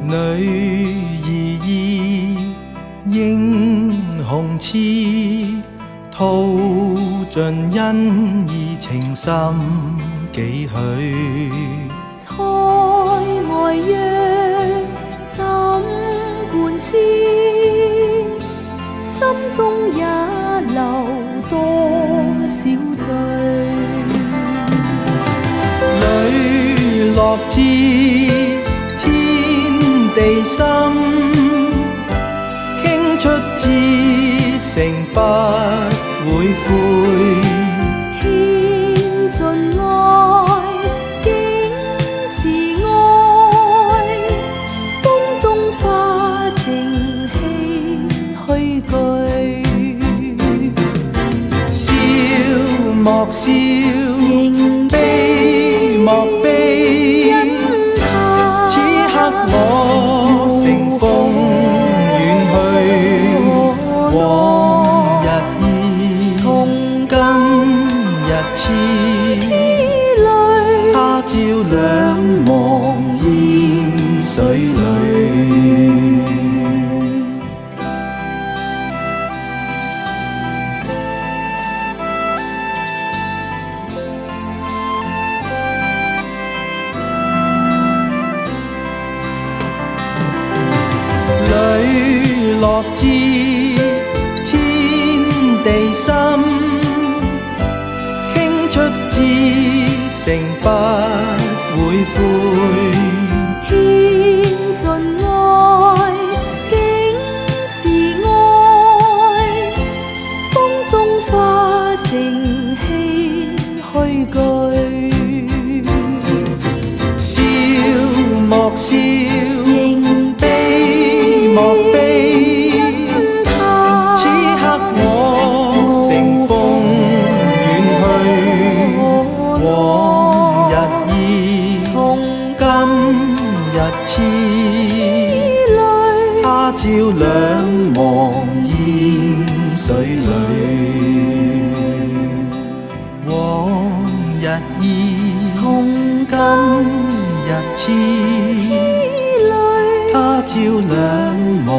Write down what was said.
女兒意，英雄痴，吐盡恩義情深幾許。塞外約怎灌輸，心中也留多少醉。磊落至天地心，傾出至誠不會悔。獻盡愛，竟是愛，風中化成唏噓句。笑莫笑，仍悲莫悲，此刻我乘風遠去，往日意，今日痴淚，他朝兩忘煙水裏。磊落至天地心，傾出至誠不會悔。獻盡愛，竟是愛，風中化成唏噓句。笑莫笑，仍悲莫悲，此刻我乘風遠去，往日意，今日痴淚，他朝兩忘煙水裏。往日意，今日痴淚，他朝兩忘